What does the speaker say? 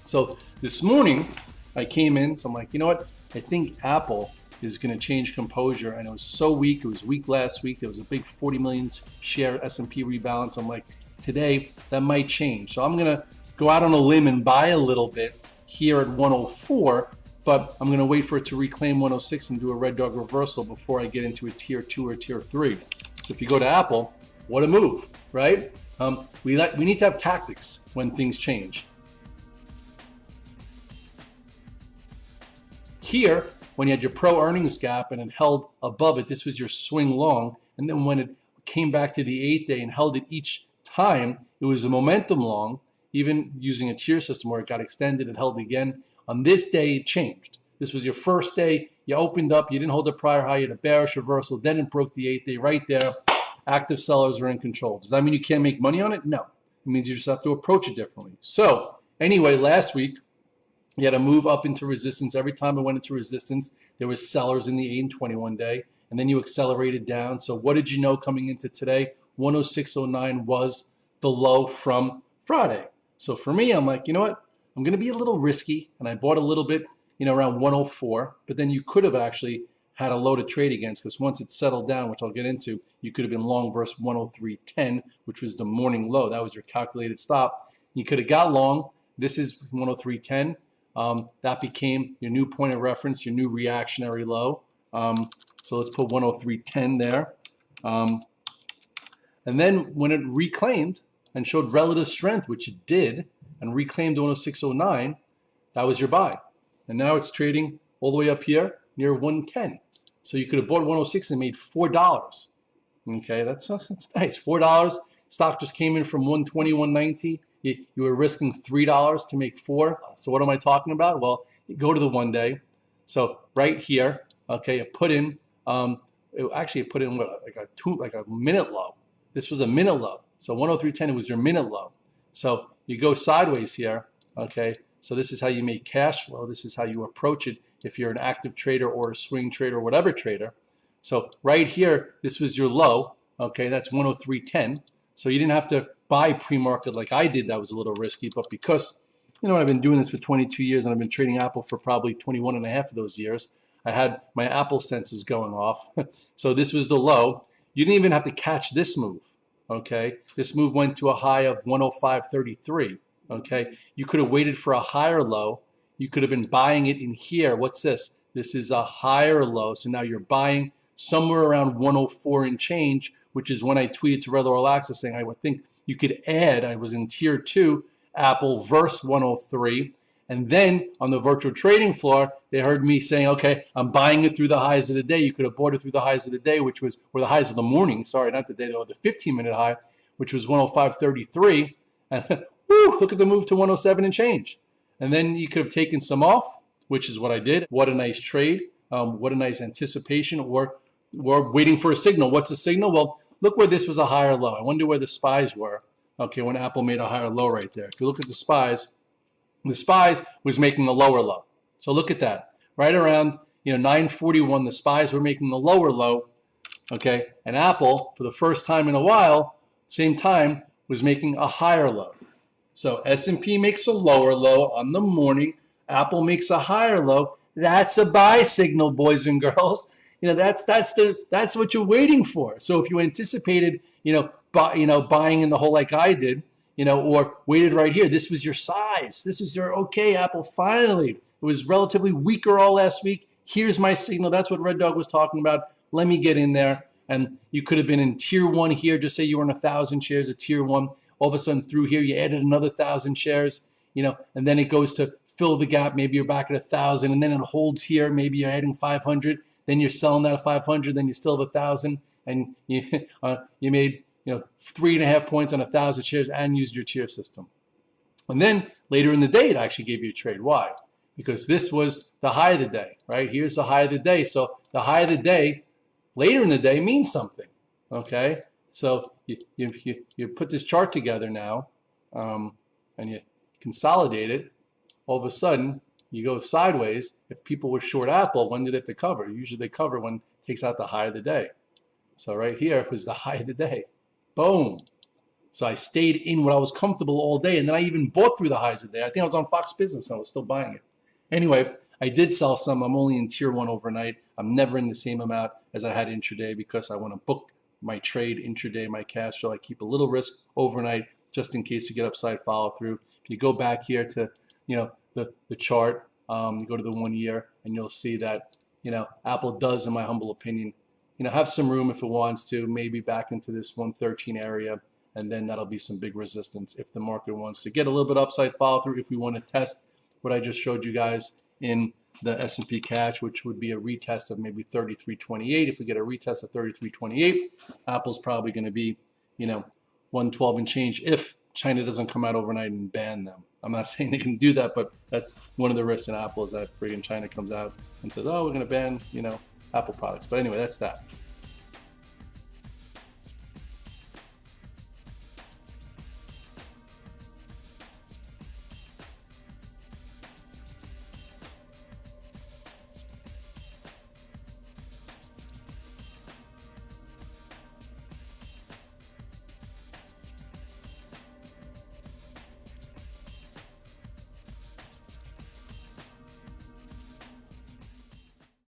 So this morning I came in, so I'm like, you know what? I think Apple is going to change composure. And it was so weak. It was weak last week. There was a big 40 million share S&P rebalance. I'm like, today that might change. So I'm going to go out on a limb and buy a little bit here at 104, but I'm going to wait for it to reclaim 106 and do a red dog reversal before I get into a tier 2 or tier 3. So if you go to Apple, what a move, right? We need to have tactics when things change. Here, when you had your pro earnings gap and it held above it, this was your swing long. And then when it came back to the 8 day and held it each time, it was a momentum long, even using a tier system where it got extended, it held again. On this day, it changed. This was your first day. You opened up, you didn't hold the prior high, you had a bearish reversal, then it broke the 8 day right there. Active sellers are in control. Does that mean you can't make money on it? No. It means you just have to approach it differently. So anyway, last week, you had to move up into resistance. Every time it went into resistance, there was sellers in the 8 and 21 day, and then you accelerated down. So what did you know coming into today? 106.09 was the low from Friday. So for me, I'm like, you know what? I'm going to be a little risky, and I bought a little bit, around 104. But then you could have actually had a low to trade against, because once it settled down, which I'll get into, you could have been long versus 103.10, which was the morning low. That was your calculated stop. You could have got long. This is 103.10. That became your new point of reference, your new reactionary low. So let's put 103.10 there. And then when it reclaimed and showed relative strength, which it did, and reclaimed 106.09, that was your buy. And now it's trading all the way up here near 110. So you could have bought 106 and made $4. Okay, that's nice. $4. Stock just came in from 120, 190. You were risking $3 to make $4. So what am I talking about? Well, you go to the 1 day. So right here, okay, it put in, it put in what, like a minute low. This was a minute low. So 103.10, it was your minute low. So you go sideways here, okay? So this is how you make cash flow. This is how you approach it if you're an active trader or a swing trader or whatever trader. So right here, this was your low, okay? That's 103.10. So you didn't have to buy pre-market like I did. That was a little risky, but because, I've been doing this for 22 years and I've been trading Apple for probably 21 and a half of those years, I had my Apple senses going off. So this was the low. You didn't even have to catch this move, okay? This move went to a high of 105.33, okay? You could have waited for a higher low. You could have been buying it in here. What's this? This is a higher low. So now you're buying somewhere around 104 and change, which is when I tweeted to Redler Relaxa saying I would think you could add, I was in tier 2, Apple versus 103. And then on the virtual trading floor, they heard me saying, okay, I'm buying it through the highs of the day. You could have bought it through the highs of the day, which was, or the highs of the morning, sorry, not the day, or the 15-minute high, which was 105.33. And whew, look at the move to 107 and change. And then you could have taken some off, which is what I did. What a nice trade. What a nice anticipation, or waiting for a signal. What's a signal? Well, look where this was a higher low. I wonder where the SPYs were, okay, when Apple made a higher low right there. If you look at the SPYs was making a lower low. So look at that. Right around 941, the SPYs were making the lower low, okay? And Apple, for the first time in a while, same time, was making a higher low. So S&P makes a lower low on the morning. Apple makes a higher low. That's a buy signal, boys and girls. That's what you're waiting for. So if you anticipated, buying in the hole like I did, or waited right here, this was your size. This is your, okay, Apple, finally. It was relatively weaker all last week. Here's my signal. That's what Red Dog was talking about. Let me get in there. And you could have been in tier 1 here. Just say you were in 1,000 shares of tier 1. All of a sudden through here, you added another 1,000 shares, and then it goes to fill the gap. Maybe you're back at 1,000, and then it holds here. Maybe you're adding 500. Then you're selling that at 500. Then you still have 1,000, and you made 3.5 points on 1,000 shares and used your tier system. And then later in the day, it actually gave you a trade. Why? Because this was the high of the day, right? Here's the high of the day. So the high of the day later in the day means something, okay? So you put this chart together now, and you consolidate it. All of a sudden, you go sideways. If people were short Apple, when do they have to cover? Usually they cover when it takes out the high of the day. So right here was the high of the day. Boom. So I stayed in what I was comfortable all day, and then I even bought through the highs of the day. I think I was on Fox Business and I was still buying it. Anyway, I did sell some. I'm only in tier 1 overnight. I'm never in the same amount as I had intraday because I want to book my trade intraday, my cash, so I keep a little risk overnight just in case you get upside follow through. If you go back here to, the chart, you go to the 1 year, and you'll see that, Apple does, in my humble opinion, have some room if it wants to, maybe back into this 113 area, and then that'll be some big resistance if the market wants to get a little bit upside follow through. If we want to test what I just showed you guys in the S&P cash, which would be a retest of maybe 33.28. If we get a retest of 33.28, Apple's probably going to be, 112 and change if China doesn't come out overnight and ban them. I'm not saying they can do that, but that's one of the risks in Apple is that friggin' China comes out and says, oh, we're going to ban, Apple products. But anyway, that's that.